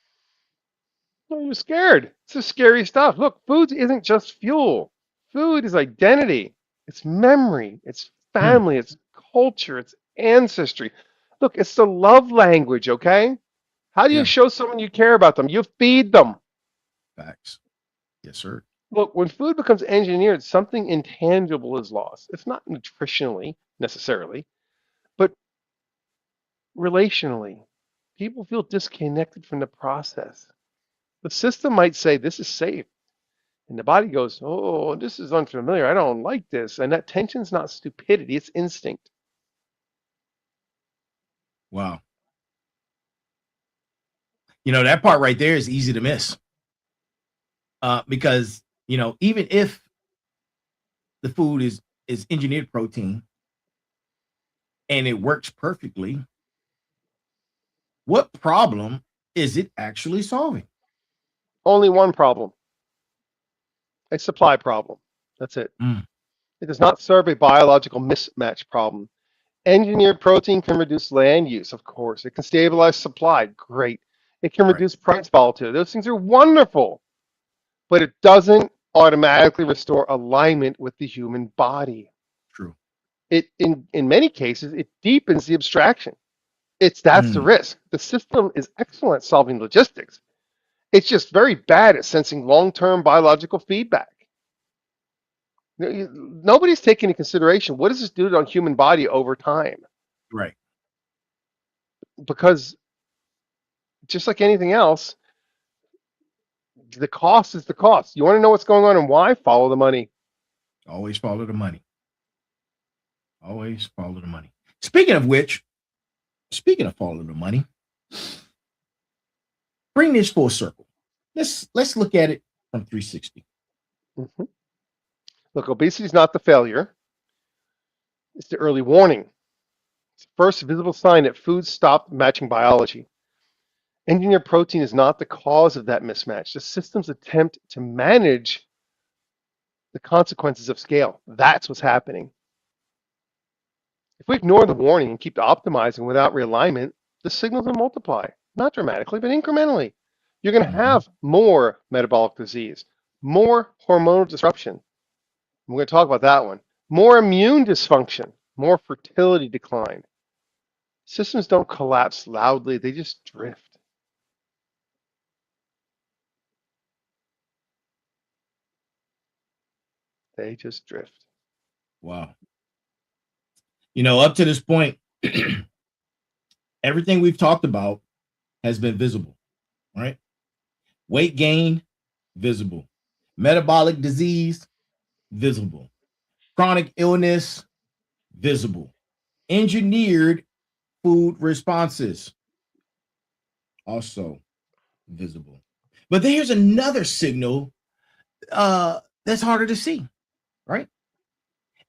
No, you're scared. It's the scary stuff. Look, food isn't just fuel. Food is identity. It's memory. It's Hmm, family. It's culture. It's ancestry. Look, it's the love language, okay? How do you yeah, show someone you care about them? You feed them. facts. Yes, sir. Look, when food becomes engineered, something intangible is lost. It's not nutritionally necessarily, but relationally. People feel disconnected from the process. The system might say this is safe. And the body goes, oh, this is unfamiliar. I don't like this. And that tension's not stupidity, it's instinct. Wow. That part right there is easy to miss, because even if the food is engineered protein and it works perfectly, what problem is it actually solving? Only one problem, a supply problem. That's it. Mm, It does not serve a biological mismatch problem. Engineered protein can reduce land use, of course. It can stabilize supply. Great. It can right. reduce price volatility. Those things are wonderful. but it doesn't automatically restore alignment with the human body. True. It in many cases it deepens the abstraction. That's the Mm, risk. The system is excellent at solving logistics. It's just very bad at sensing long-term biological feedback. Nobody's taking into consideration what does this do to the human body over time? right. Because just like anything else, the cost is the cost. You want to know what's going on and why? Follow the money. Always follow the money. Always follow the money. Speaking of which, speaking of follow the money, bring this full circle. Let's look at it from 360. Mhm. Look, obesity is not the failure. It's the early warning. It's the first visible sign that food stopped matching biology. Engineered protein is not the cause of that mismatch. The system's attempt to manage the consequences of scale. That's what's happening. If we ignore the warning and keep optimizing without realignment, the signals will multiply, not dramatically, but incrementally. You're going to Mhm. have more metabolic disease, more hormonal disruption. We're going to talk about that one. More immune dysfunction, more fertility decline. Systems don't collapse loudly, they just drift. They just drift. Wow. Up to this point, everything we've talked about has been visible, right? Weight gain, visible. Metabolic disease, visible. Chronic illness, visible. Engineered food responses, also visible. But there's another signal that's harder to see, right?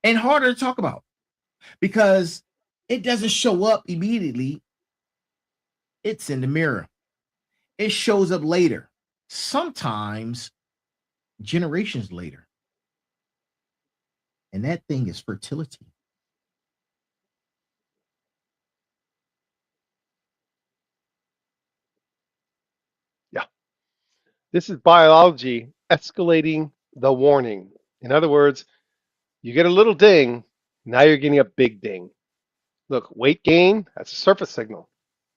And harder to talk about because it doesn't show up immediately. It's in the mirror. It shows up later, sometimes generations later. And that thing is fertility. Yeah. This is biology escalating the warning. In other words, you get a little ding, now you're getting a big ding. Look, weight gain, that's a surface signal.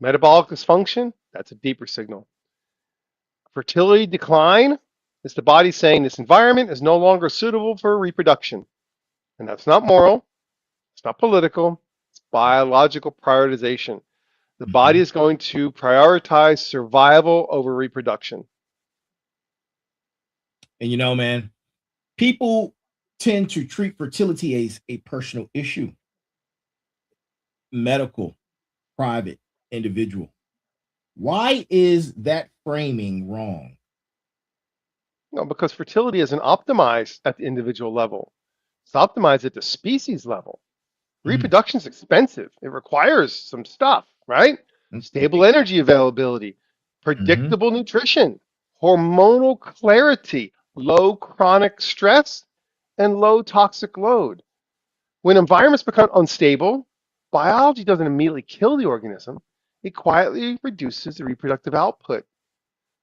Metabolic dysfunction, that's a deeper signal. Fertility decline is the body saying this environment is no longer suitable for reproduction. And that's not moral, it's not political, it's biological prioritization. The body Mhm. is going to prioritize survival over reproduction. And man, people tend to treat fertility as a personal issue, medical, private, individual. Why is that framing wrong? No, because fertility isn't optimized at the individual level. It's optimized at the species level. Mm, Reproduction is expensive. It requires some stuff, right? Stable okay. energy availability, Hmm. predictable nutrition, hormonal clarity, low chronic stress, and low toxic load. When environments become unstable, biology doesn't immediately kill the organism. It quietly reduces the reproductive output.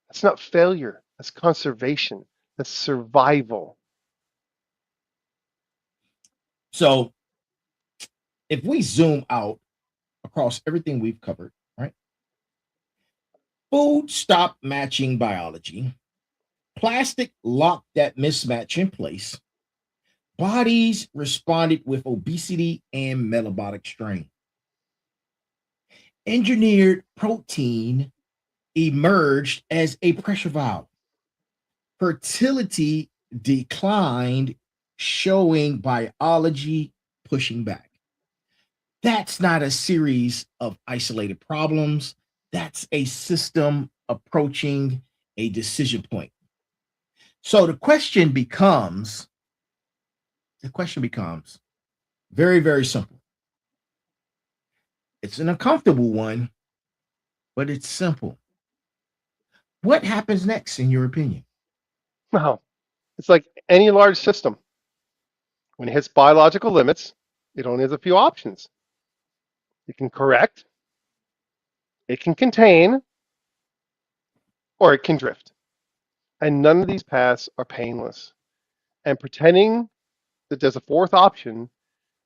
That's not failure. That's conservation. That's survival. So if we zoom out across everything we've covered, right? Food stopped matching biology. Plastic locked that mismatch in place. Bodies responded with obesity and metabolic strain. Engineered protein emerged as a pressure valve. Fertility declined, showing biology pushing back. That's not a series of isolated problems. That's a system approaching a decision point. So the question becomes very, very simple. It's an uncomfortable one, but it's simple. What happens next, in your opinion? Wow. It's like any large system. When it hits biological limits, it only has a few options. It can correct, it can contain, or it can drift. And none of these paths are painless. And pretending that there's a fourth option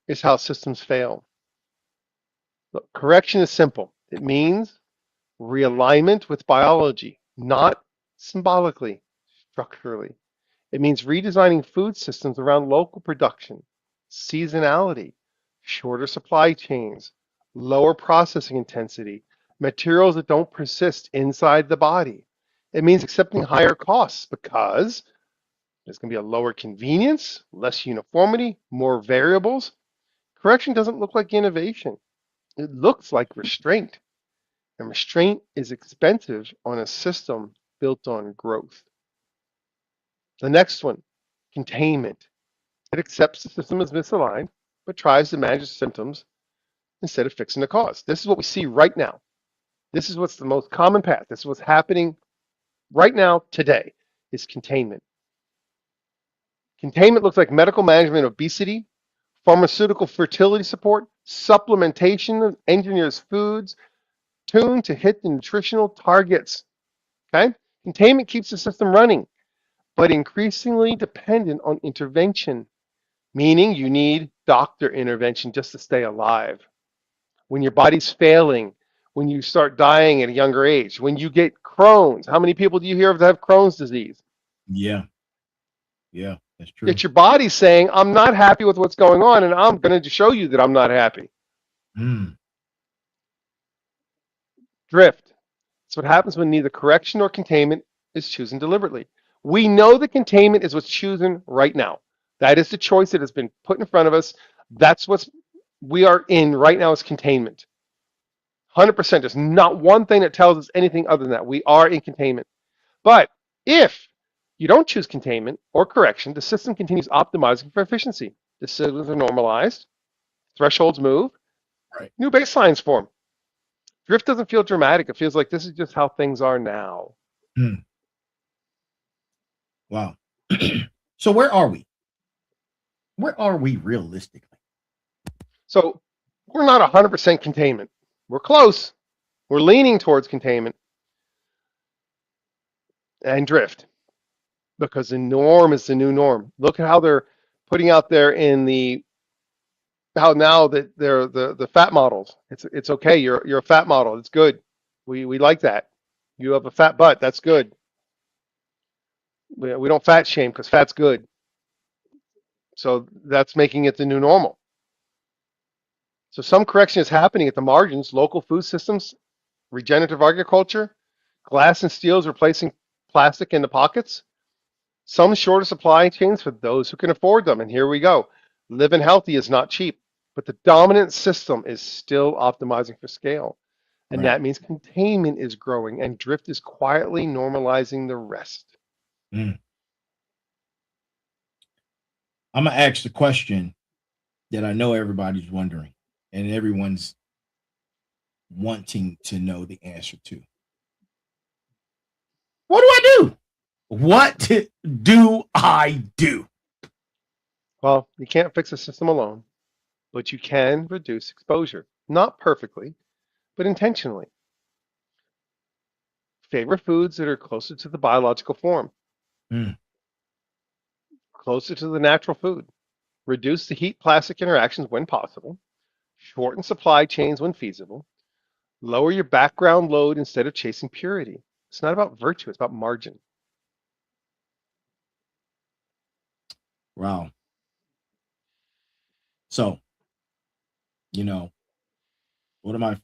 is how systems fail. Look, correction is simple. It means realignment with biology, not symbolically, structurally. It means redesigning food systems around local production, seasonality, shorter supply chains, lower processing intensity, materials that don't persist inside the body. It means accepting higher costs because there's going to be a lower convenience, less uniformity, more variables. Correction doesn't look like innovation. It looks like restraint. And restraint is expensive on a system built on growth. The next one, containment. It accepts the system is misaligned, but tries to manage the symptoms instead of fixing the cause. This is what we see right now. This is what's the most common path. This is what's happening right now, today, is containment. Containment looks like medical management of obesity, pharmaceutical fertility support, supplementation of engineers' foods, tuned to hit the nutritional targets. Okay? Containment keeps the system running, but increasingly dependent on intervention, meaning you need doctor intervention just to stay alive. When your body's failing, when you start dying at a younger age, when you get Crohn's, how many people do you hear of that have Crohn's disease? Yeah. Yeah, that's true. It's your body saying, I'm not happy with what's going on, and I'm going to show you that I'm not happy. Mm. Drift. It's what happens when neither correction nor containment is chosen deliberately. We know that containment is what's chosen right now. That is the choice that has been put in front of us. That's what we are in right now is containment. 100%. There's not one thing that tells us anything other than that. We are in containment. But if you don't choose containment or correction, the system continues optimizing for efficiency. The signals are normalized, thresholds move, Right. new baselines form. Drift doesn't feel dramatic. It feels like this is just how things are now. Mm. Wow. So where are we? Where are we realistically? So we're not 100% containment. We're close. We're leaning towards containment and drift because the norm is the new norm. Look at how they're putting out there in the how now that they're the fat models. It's okay. You're a fat model. It's good. We like that. You have a fat butt. That's good. We don't fat shame because fat's good. So that's making it the new normal. So some correction is happening at the margins. Local food systems, regenerative agriculture, glass and steel is replacing plastic in the pockets. Some shorter supply chains for those who can afford them. And here we go. Living healthy is not cheap, but the dominant system is still optimizing for scale. And Right. that means containment is growing and drift is quietly normalizing the rest. Mm. I'm gonna ask the question that I know everybody's wondering, and everyone's wanting to know the answer to. What do I do? What do I do? Well, you can't fix a system alone, but you can reduce exposure. Not perfectly, but intentionally. Favor foods that are closer to the biological form, Mm. closer to the natural food. Reduce the heat plastic interactions when possible. Shorten supply chains when feasible. Lower your background load instead of chasing purity. It's not about virtue, it's about margin. Wow. So, you know, one of my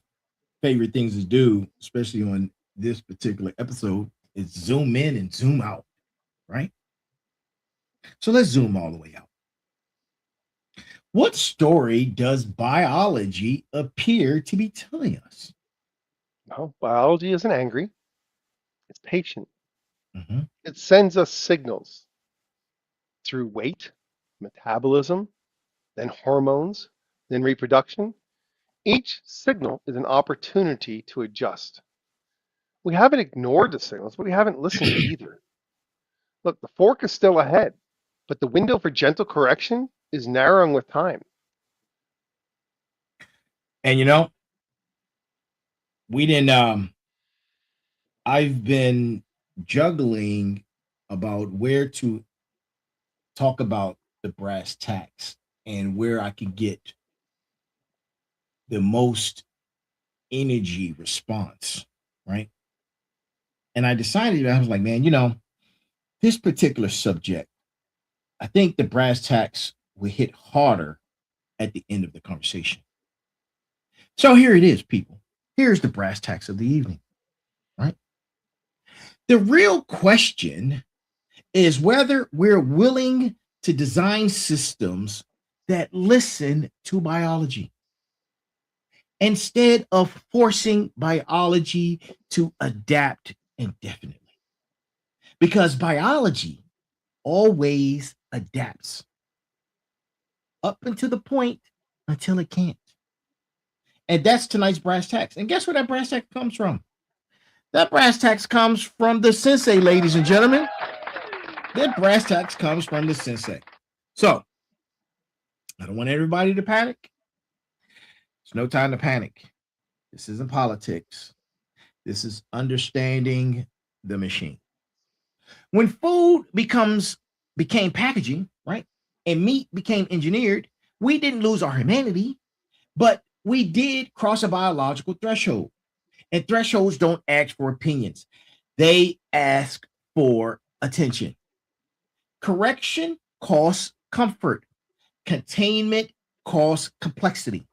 favorite things to do, especially on this particular episode, is zoom in and zoom out, right? So let's zoom all the way out. What story does biology appear to be telling us? Well, biology isn't angry, it's patient. Mhm. It sends us signals through weight, metabolism, then hormones, then reproduction. Each signal is an opportunity to adjust. We haven't ignored the signals, but we haven't listened either. Look, the fork is still ahead, but the window for gentle correction is narrowing with time. And we didn't I've been juggling about where to talk about the brass tacks and where I can get the most energy response, right? And I decided, I was like, man, this particular subject, I think the brass tacks will hit harder at the end of the conversation. So here it is, people. Here's the brass tacks of the evening, right? The real question is whether we're willing to design systems that listen to biology instead of forcing biology to adapt indefinitely. Because biology always adapts up until the point until it can't. And that's tonight's brass tacks. And guess where that brass tack comes from? That brass tacks comes from the sensei, ladies and gentlemen. That brass tacks comes from the sensei. So I don't want everybody to panic. There's no time to panic. This isn't politics. This is understanding the machine. When food became packaging, right? And meat became engineered, we didn't lose our humanity, but we did cross a biological threshold. And thresholds don't ask for opinions. They ask for attention. Correction costs comfort. Containment costs complexity.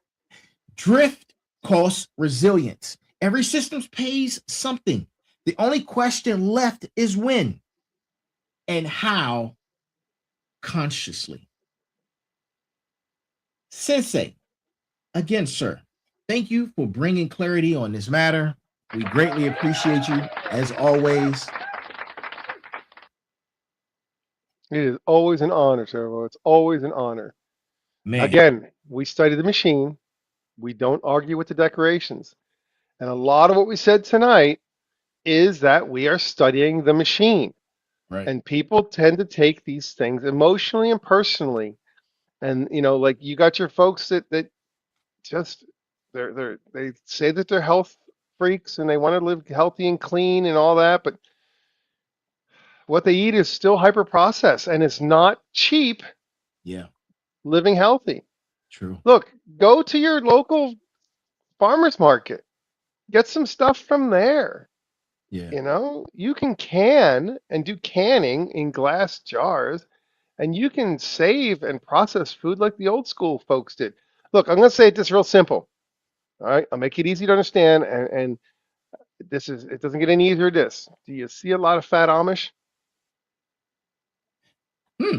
Drift costs resilience. Every system pays something. The only question left is when and how consciously. Sensei, again, sir, thank you for bringing clarity on this matter. We greatly appreciate you, as always. It is always an honor, Servo. It's always an honor. Man, Again, we study the machine. We don't argue with the decorations. And a lot of what we said tonight is that we are studying the machine. right. And people tend to take these things emotionally and personally. And like you got your folks that just they say that they're health freaks and they want to live healthy and clean and all that, but what they eat is still hyper processed and it's not cheap Yeah, living healthy. true. Look, go to your local farmers market. Get some stuff from there. Yeah. You can and do canning in glass jars, and you can save and process food like the old school folks did. Look, I'm going to say this real simple. All right, I'll make it easy to understand, and it doesn't get any easier. This. Do you see a lot of fat Amish? Hmm,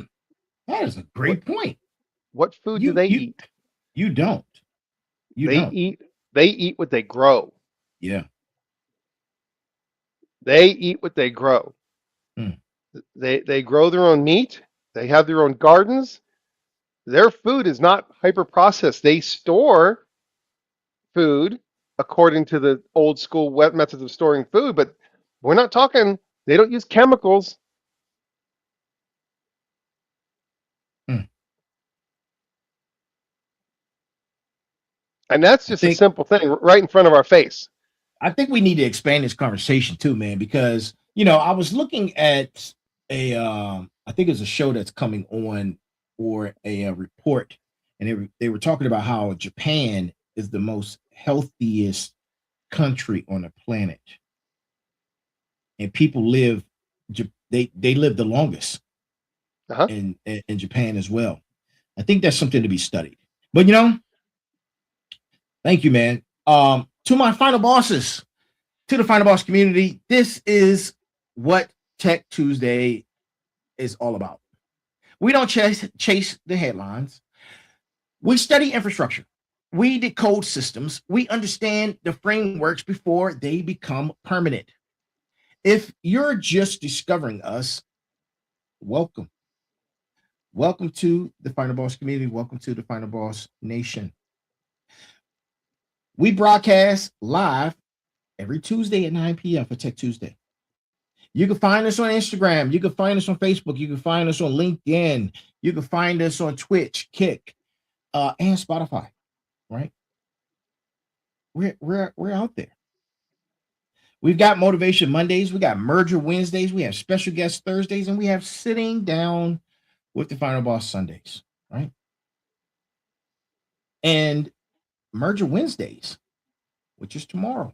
that is a What great point. what food do You they you eat? you don't. You They don't. eat they eat what they grow. Yeah. They eat what they grow. Hmm. They grow their own meat. They have their own gardens. Their food is not hyper processed. They store food according to the old school wet methods of storing food, but we're not talking, they don't use chemicals. Hmm. And that's I just a think simple thing right in front of our face. I think we need to expand this conversation too, man, because I was looking at I think it's a show that's coming on or a report, and they were talking about how Japan is the most healthiest country on the planet, and people they live the longest Uh-huh. in Japan as well. I think that's something to be studied. But thank you, man. To my final bosses, to the final boss community, this is what Tech Tuesday is all about. We don't chase the headlines. We study infrastructure. We decode systems. We understand the frameworks before they become permanent. If you're just discovering us, welcome. Welcome to the Final Boss community. Welcome to the Final Boss Nation. We broadcast live every Tuesday at 9 p.m. for Tech Tuesday. You can find us on Instagram. You can find us on Facebook. You can find us on LinkedIn. You can find us on Twitch, Kick, and Spotify. Right? We're out there. We've got Motivation Mondays. We got Merger Wednesdays. We have special guest Thursdays. And we have Sitting Down with the Final Boss Sundays, right? And Merger Wednesdays, which is tomorrow,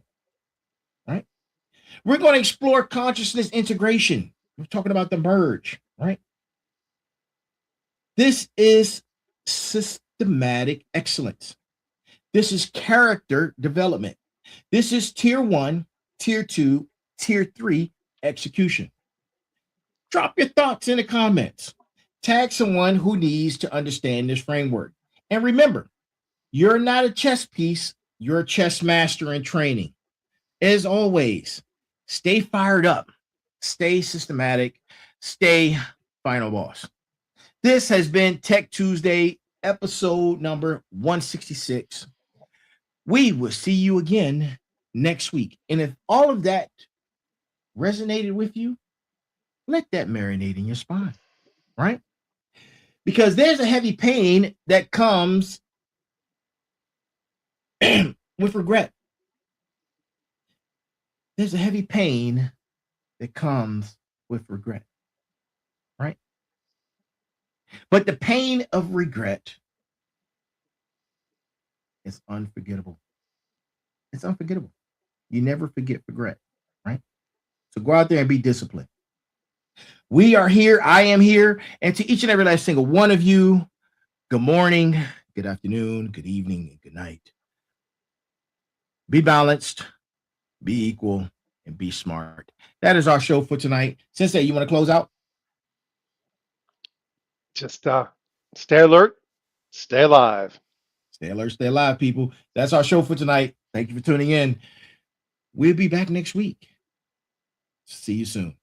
right? We're going to explore consciousness integration. We're talking about the merge, right? This is systematic excellence. This is character development. This is tier 1, tier 2, tier 3 execution. Drop your thoughts in the comments. Tag someone who needs to understand this framework. And remember, you're not a chess piece, you're a chess master in training. As always, stay fired up, stay systematic, stay Final Boss. This has been Tech Tuesday, episode number 166. We will see you again next week. And if all of that resonated with you, let that marinate in your spine, right? Because there's a heavy pain that comes with regret. There's a heavy pain that comes with regret, right? But the pain of regret is unforgettable. It's unforgettable. You never forget regret, right? So go out there and be disciplined. We are here. I am here. And to each and every last single one of you, good morning, good afternoon, good evening, and good night. Be balanced, be equal, and be smart. That is our show for tonight. Sensei, you want to close out? Just stay alert, stay alive. Stay alert, stay alive, people. That's our show for tonight. Thank you for tuning in. We'll be back next week. See you soon.